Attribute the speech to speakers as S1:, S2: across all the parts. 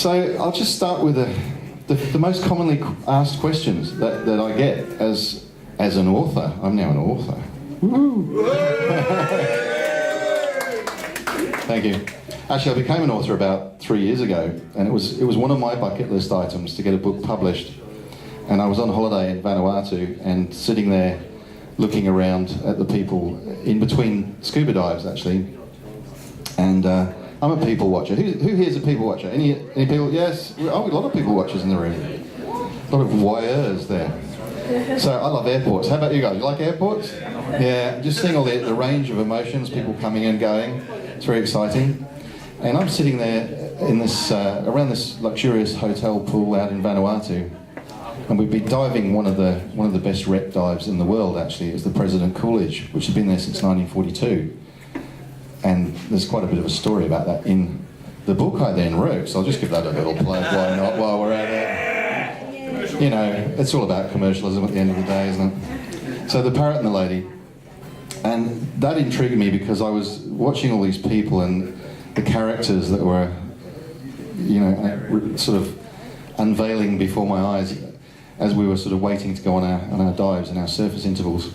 S1: So I'll just start with the most commonly asked questions that I get as an author. I'm now an author. Woo! Thank you. Actually, I became an author about 3 years ago, and it was one of my bucket list items to get a book published. And I was on holiday in Vanuatu and sitting there looking around at the people in between scuba dives, actually. And I'm a people watcher. Who here's a people watcher? Any people? Yes? Oh, a lot of people watchers in the room. A lot of voyeurs there. So I love airports. How about you guys? You like airports? Yeah, just seeing all the range of emotions, people coming and going. It's very exciting. And I'm sitting there in this around this luxurious hotel pool out in Vanuatu, and we'd be diving one of the best wreck dives in the world. Actually, it was the President Coolidge, which had been there since 1942. And there's quite a bit of a story about that in the book I then wrote. So I'll just give that a little plug. Why not? While we're at it, you know, it's all about commercialism at the end of the day, isn't it? So the parrot and the lady, and that intrigued me because I was watching all these people and the characters that were, you know, sort of unveiling before my eyes as we were sort of waiting to go on our dives and our surface intervals.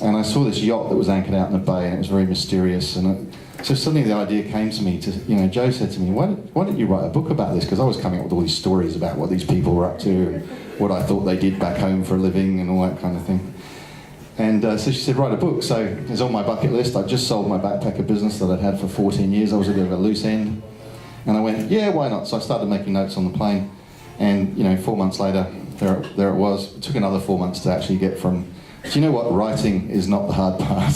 S1: And I saw this yacht that was anchored out in the bay, and it was very mysterious. And so suddenly the idea came to me to, you know, Joe said to me, why don't you write a book about this? Because I was coming up with all these stories about what these people were up to and what I thought they did back home for a living and all that kind of thing. And so she said, write a book. So it's on my bucket list. I just sold my backpacker business that I'd had for 14 years. I was a bit of a loose end. And I went, yeah, why not? So I started making notes on the plane. And, you know, 4 months later, there it was. It took another 4 months to actually get from... Do you know what? Writing is not the hard part.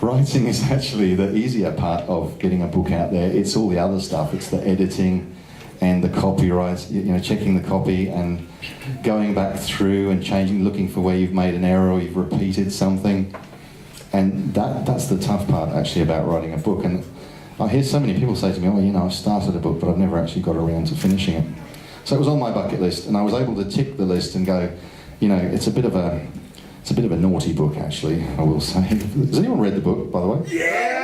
S1: Writing is actually the easier part of getting a book out there. It's all the other stuff. It's the editing and the copyright, you know, checking the copy and going back through and changing, looking for where you've made an error or you've repeated something. And that's the tough part, actually, about writing a book. And I hear so many people say to me, oh, you know, I've started a book, but I've never actually got around to finishing it. So it was on my bucket list, and I was able to tick the list and go, you know, it's a bit of a naughty book, actually, I will say. Has anyone read the book, by the way? Yeah!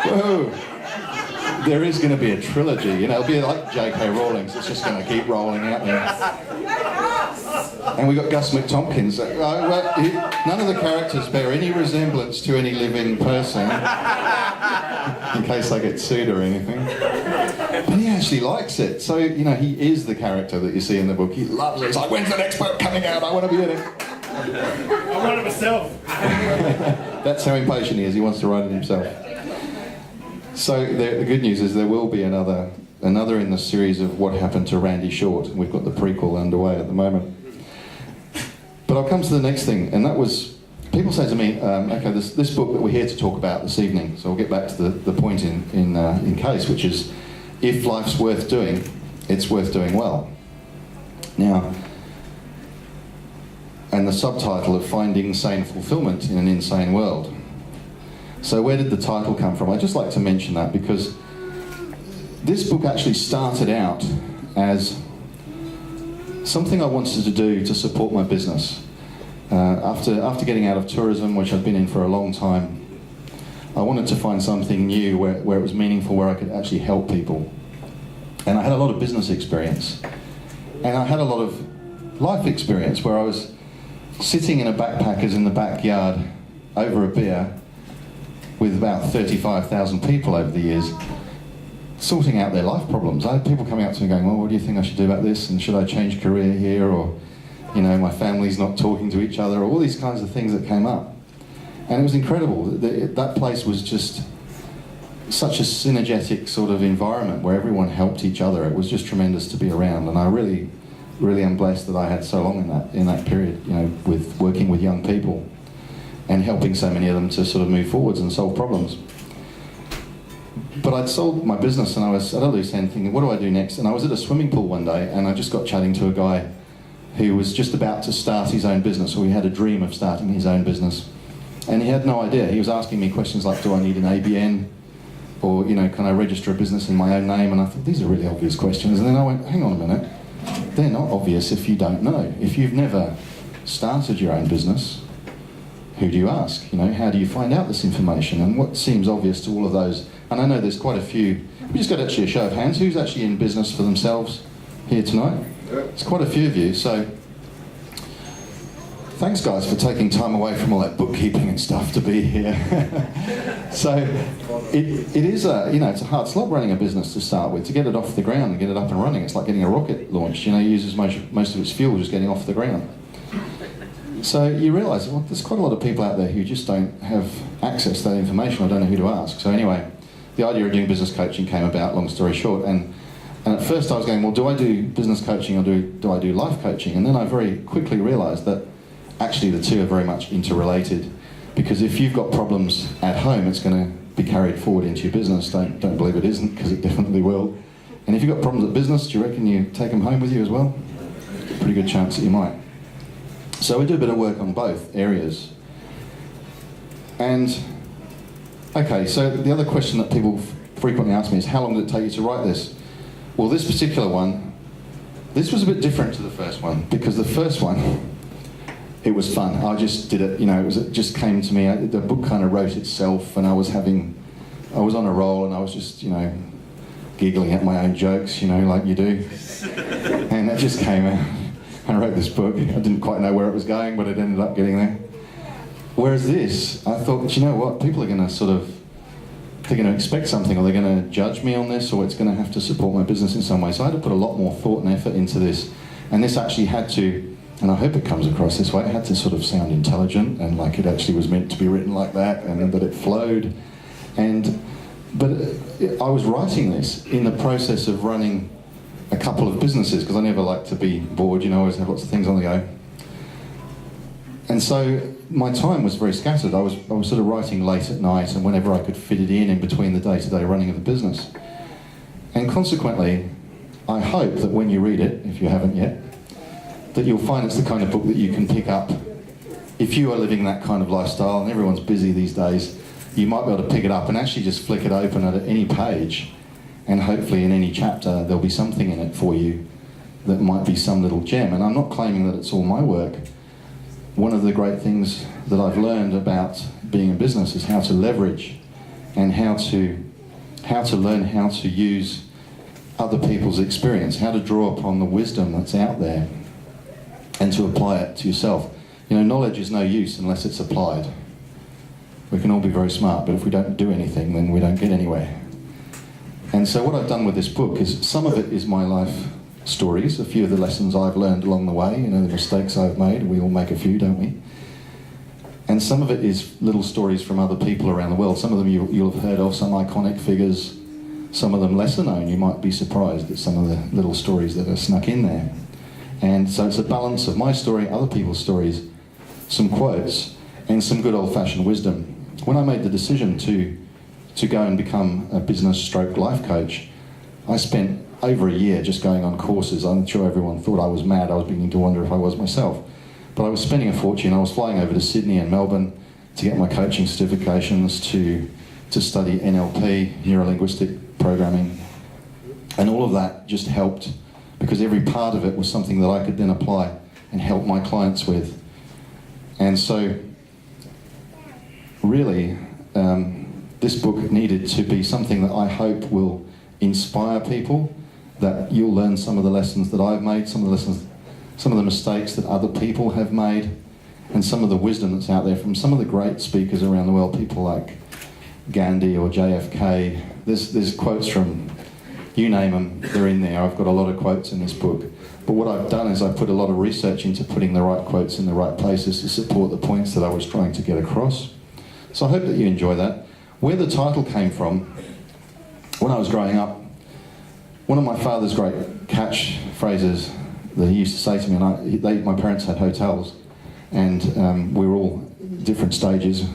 S1: Whoa. There is going to be a trilogy, you know, it'll be like J.K. Rowling's, it's just going to keep rolling out there. And we got Gus McTompkins. None of the characters bear any resemblance to any living person, in case I get sued or anything. But he actually likes it. So, you know, he is the character that you see in the book. He loves it. It's like, when's the next book coming out? I want to be in it.
S2: I wrote it myself.
S1: That's how impatient he is. He wants to write it himself. So the good news is there will be another in the series of What Happened to Randy Short. We've got the prequel underway at the moment. But I'll come to the next thing, and that was, people say to me, okay, this book that we're here to talk about this evening, so we'll get back to the point in case, which is, if life's worth doing, it's worth doing well. Now, and the subtitle of Finding Sane Fulfillment in an Insane World. So where did the title come from? I'd just like to mention that because this book actually started out as something I wanted to do to support my business. After getting out of tourism, which I'd been in for a long time, I wanted to find something new where it was meaningful, where I could actually help people. And I had a lot of business experience. And I had a lot of life experience where I was sitting in a backpackers in the backyard over a beer with about 35,000 people over the years, sorting out their life problems. I had people coming up to me going, well, what do you think I should do about this? And should I change career here? Or, you know, my family's not talking to each other, or all these kinds of things that came up. And it was incredible. That place was just such a synergetic sort of environment where everyone helped each other. It was just tremendous to be around. And I really, really am blessed that I had so long in that period, you know, with working with young people and helping so many of them to sort of move forwards and solve problems. But I'd sold my business and I was at a loose end thinking, what do I do next? And I was at a swimming pool one day and I just got chatting to a guy who was just about to start his own business, or he had a dream of starting his own business. And he had no idea. He was asking me questions like, do I need an ABN? Or, you know, can I register a business in my own name? And I thought, these are really obvious questions. And then I went, hang on a minute. They're not obvious if you don't know. If you've never started your own business, who do you ask? You know, how do you find out this information? And what seems obvious to all of those And I know there's quite a few. We just got actually a show of hands. Who's actually in business for themselves here tonight? It's quite a few of you. So thanks, guys, for taking time away from all that bookkeeping and stuff to be here. So it is it's a hard slog running a business to start with. To get it off the ground and get it up and running, it's like getting a rocket launched. It uses most of its fuel just getting off the ground. So you realise, well, there's quite a lot of people out there who just don't have access to that information or don't know who to ask. So anyway, the idea of doing business coaching came about, long story short, and at first I was going, well, do I do business coaching or do I do life coaching? And then I very quickly realised that actually the two are very much interrelated, because if you've got problems at home, it's going to be carried forward into your business. Don't believe it isn't, because it definitely will. And if you've got problems at business, do you reckon you take them home with you as well? Pretty good chance that you might. So we do a bit of work on both areas. And, okay, so the other question that people frequently ask me is, how long did it take you to write this? Well, this particular one, this was a bit different to the first one, because the first one, it was fun. I just did it, it just came to me. The book kind of wrote itself, and I was on a roll, and I was just, giggling at my own jokes, like you do. And it just came out. I wrote this book. I didn't quite know where it was going, but it ended up getting there. Whereas this, I thought, you know what, people are going to they're going to expect something, or they're going to judge me on this, or it's going to have to support my business in some way. So I had to put a lot more thought and effort into this. And this actually had to, and I hope it comes across this way, it had to sort of sound intelligent, and like it actually was meant to be written like that, and that it flowed. But I was writing this in the process of running a couple of businesses, because I never like to be bored, I always have lots of things on the go. And so my time was very scattered. I was sort of writing late at night and whenever I could fit it in between the day-to-day running of the business. And consequently, I hope that when you read it, if you haven't yet, that you'll find it's the kind of book that you can pick up. If you are living that kind of lifestyle, and everyone's busy these days, you might be able to pick it up and actually just flick it open at any page, and hopefully in any chapter there'll be something in it for you that might be some little gem. And I'm not claiming that it's all my work. One of the great things that I've learned about being in business is how to leverage and how to learn how to use other people's experience, how to draw upon the wisdom that's out there and to apply it to yourself. Knowledge is no use unless it's applied. We can all be very smart, but if we don't do anything, then we don't get anywhere. And so what I've done with this book is, some of it is my life stories, a few of the lessons I've learned along the way, the mistakes I've made. We all make a few, don't we? And some of it is little stories from other people around the world. Some of them you'll have heard of, some iconic figures, some of them lesser known. You might be surprised at some of the little stories that are snuck in there. And so it's a balance of my story, other people's stories, some quotes, and some good old-fashioned wisdom. When I made the decision to go and become a business stroke life coach, I spent over a year just going on courses. I'm sure everyone thought I was mad. I was beginning to wonder if I was myself. But I was spending a fortune. I was flying over to Sydney and Melbourne to get my coaching certifications, to study NLP, neuro-linguistic programming. And all of that just helped, because every part of it was something that I could then apply and help my clients with. And so, really, this book needed to be something that I hope will inspire people, that you'll learn some of the lessons that I've made, some of the mistakes that other people have made, and some of the wisdom that's out there from some of the great speakers around the world, people like Gandhi or JFK. There's quotes from, you name them, they're in there. I've got a lot of quotes in this book. But what I've done is I've put a lot of research into putting the right quotes in the right places to support the points that I was trying to get across. So I hope that you enjoy that. Where the title came from, when I was growing up, one of my father's great catchphrases that he used to say to me, and my parents had hotels, and we were all different stages.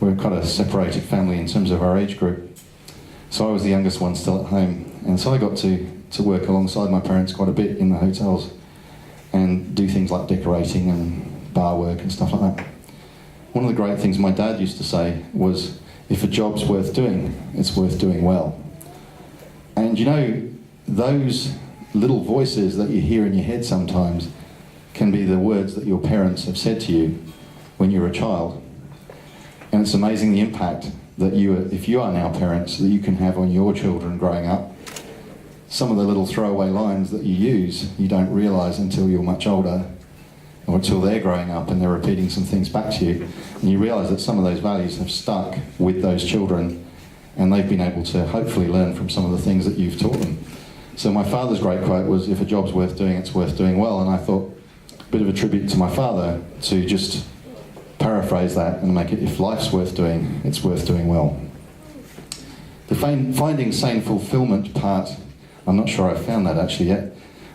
S1: We were quite a separated family in terms of our age group. So I was the youngest one still at home, and so I got to work alongside my parents quite a bit in the hotels and do things like decorating and bar work and stuff like that. One of the great things my dad used to say was, if a job's worth doing, it's worth doing well. And those little voices that you hear in your head sometimes can be the words that your parents have said to you when you were a child. And it's amazing the impact that if you are now parents, that you can have on your children growing up. Some of the little throwaway lines that you use, you don't realise until you're much older, or until they're growing up and they're repeating some things back to you, and you realise that some of those values have stuck with those children, and they've been able to hopefully learn from some of the things that you've taught them. So my father's great quote was, if a job's worth doing, it's worth doing well, and I thought, a bit of a tribute to my father to just paraphrase that and make it, if life's worth doing, it's worth doing well. The finding sane fulfillment part, I'm not sure I've found that actually yet.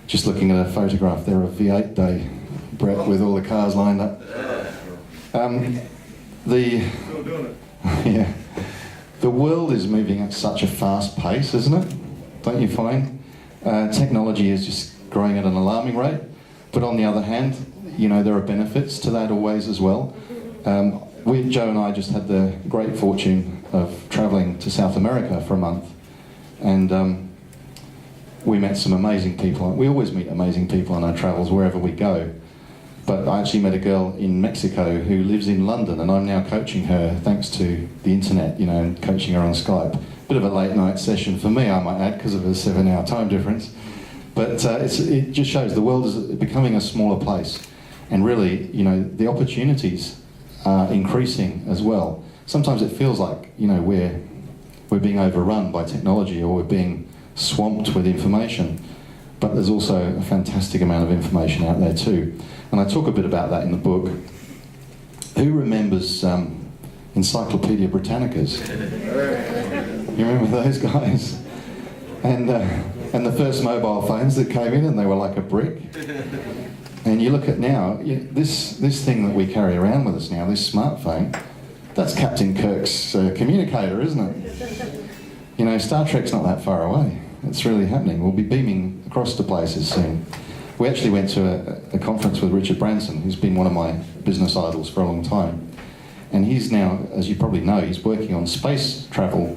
S1: Just looking at a photograph there of V8 Day, Brett, with all the cars lined up. Yeah, the world is moving at such a fast pace, isn't it? Don't you find? Technology is just growing at an alarming rate. But on the other hand, you know, there are benefits to that always as well. Joe and I just had the great fortune of travelling to South America for a month, and we met some amazing people. We always meet amazing people on our travels wherever we go. But I actually met a girl in Mexico who lives in London, and I'm now coaching her thanks to the internet, you know, and coaching her on Skype. Bit of a late night session for me, I might add, because of a 7-hour time difference. But it just shows the world is becoming a smaller place. And really, you know, the opportunities are increasing as well. Sometimes it feels like, you know, we're being overrun by technology, or we're being swamped with information. But there's also a fantastic amount of information out there too. And I talk a bit about that in the book. Who remembers Encyclopedia Britannicas? You remember those guys? And the first mobile phones that came in, and they were like a brick. And you look at now, this thing that we carry around with us now, this smartphone, that's Captain Kirk's communicator, isn't it? You know, Star Trek's not that far away. It's really happening. We'll be beaming across to places soon. We actually went to a conference with Richard Branson, who's been one of my business idols for a long time. And he's now, as you probably know, he's working on space travel.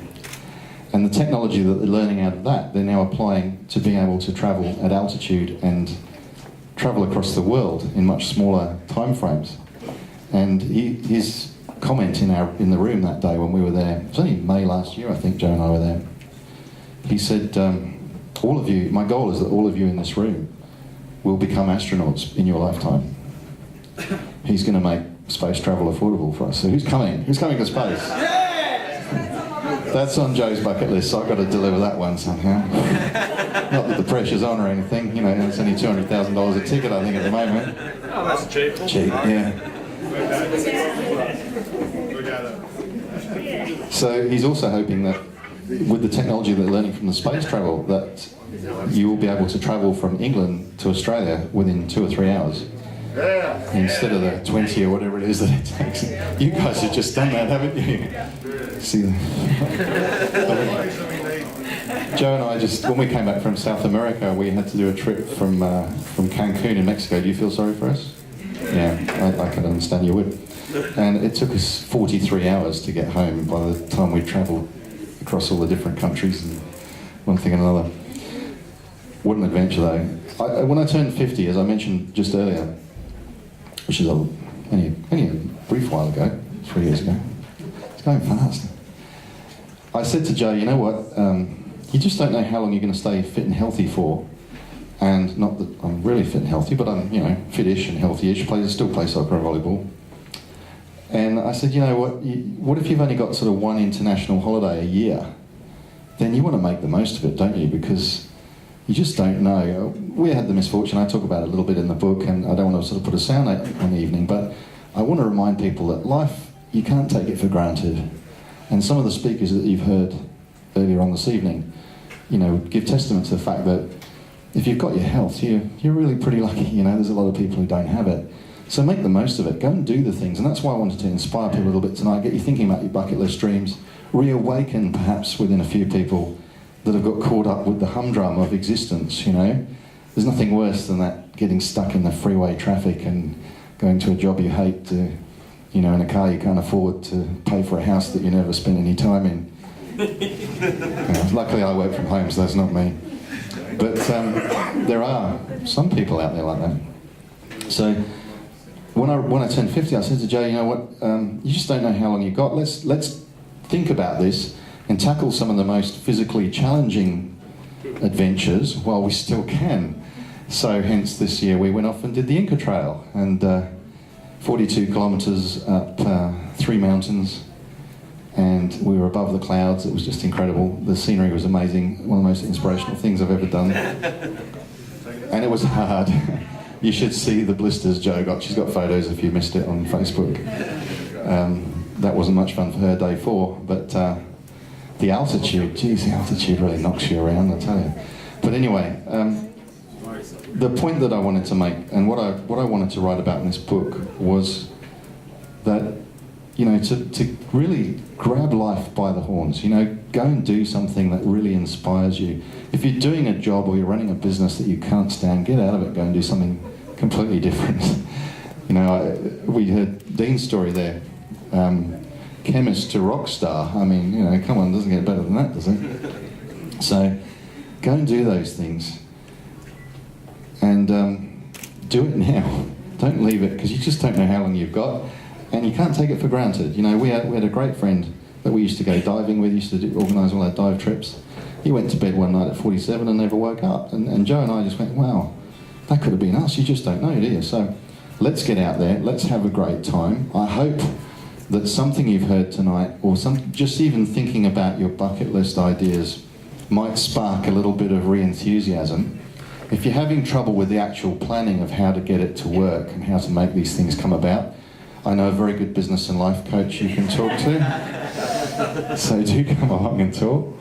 S1: And the technology that they're learning out of that, they're now applying to being able to travel at altitude and travel across the world in much smaller time frames. And his comment in the room that day when we were there, it was only May last year, I think Joe and I were there. He said, all of you, my goal is that all of you in this room will become astronauts in your lifetime. He's going to make space travel affordable for us. So who's coming? Who's coming to space? That's on Joe's bucket list, so I've got to deliver that one somehow. Not that the pressure's on or anything, you know, it's only $200,000 a ticket, I think, at the moment.
S2: Oh, that's cheap.
S1: Cheap, yeah. So he's also hoping that with the technology they're learning from the space travel, that you will be able to travel from England to Australia within 2 or 3 hours. Instead of the 20 or whatever it is that it takes. You guys have just done that, haven't you? See Joe and I just, when we came back from South America, we had to do a trip from Cancun in Mexico. Do you feel sorry for us? Yeah, I can understand you would. And it took us 43 hours to get home by the time we travelled across all the different countries and one thing and another. What an adventure though. When I turned 50, as I mentioned just earlier, which is only a brief while ago, 3 years ago, it's going fast. I said to Joe, you know what, you just don't know how long you're going to stay fit and healthy for. And not that I'm really fit and healthy, but I'm, you know, fit-ish and healthy-ish, still play soccer and volleyball. And I said, you know what if you've only got sort of one international holiday a year? Then you want to make the most of it, don't you? Because you just don't know. We had the misfortune, I talk about it a little bit in the book, and I don't want to sort of put a sound on the evening, but I want to remind people that life, you can't take it for granted. And some of the speakers that you've heard earlier on this evening, you know, give testament to the fact that if you've got your health, you're really pretty lucky. You know, there's a lot of people who don't have it. So make the most of it. Go and do the things. And that's why I wanted to inspire people a little bit tonight, get you thinking about your bucket list dreams, reawaken perhaps within a few people that have got caught up with the humdrum of existence, you know. There's nothing worse than that, getting stuck in the freeway traffic and going to a job you hate, to, you know, in a car you can't afford, to pay for a house that you never spend any time in. Luckily I work from home, so that's not me. But there are some people out there like that. So when I turned 50, I said to Joe, you know what, you just don't know how long you've got. Let's think about this and tackle some of the most physically challenging adventures while we still can. So hence this year we went off and did the Inca Trail, and 42 kilometres up 3 mountains, and we were above the clouds. It was just incredible. The scenery was amazing, one of the most inspirational things I've ever done. And it was hard. You should see the blisters Jo got. She's got photos if you missed it on Facebook. That wasn't much fun for her day 4, but the altitude, geez, the altitude really knocks you around, I tell you. But anyway, the point that I wanted to make, and what I wanted to write about in this book, was that, you know, to really grab life by the horns, you know, go and do something that really inspires you. If you're doing a job or you're running a business that you can't stand, get out of it, go and do something completely different. You know, we heard Dean's story there, chemist to rock star. I mean, you know, come on, doesn't get better than that, does it? So, go and do those things. And do it now. Don't leave it, because you just don't know how long you've got, and you can't take it for granted. You know, we had a great friend that we used to go diving with, used to organise all our dive trips. He went to bed one night at 47 and never woke up, and Jo and I just went, wow, that could have been us. You just don't know, do you? So let's get out there, let's have a great time. I hope that something you've heard tonight, or just even thinking about your bucket list ideas, might spark a little bit of re-enthusiasm. If you're having trouble with the actual planning of how to get it to work and how to make these things come about, I know a very good business and life coach you can talk to. So do come along and talk.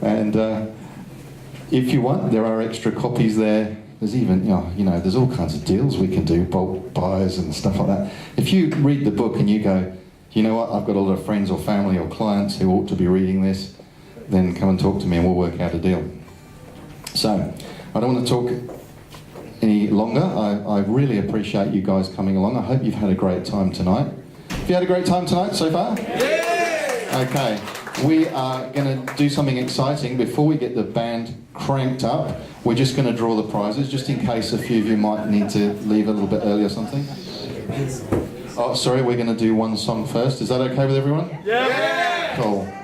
S1: And if you want, there are extra copies there. There's even, you know, there's all kinds of deals we can do, bulk buys and stuff like that. If you read the book and you go, you know what, I've got a lot of friends or family or clients who ought to be reading this, then come and talk to me and we'll work out a deal. So, I don't want to talk any longer. I really appreciate you guys coming along. I hope you've had a great time tonight. Have you had a great time tonight so far? Yeah! Okay, we are going to do something exciting. Before we get the band cranked up, we're just going to draw the prizes, just in case a few of you might need to leave a little bit early or something. Oh, sorry, we're going to do one song first. Is that okay with everyone? Yeah! Cool.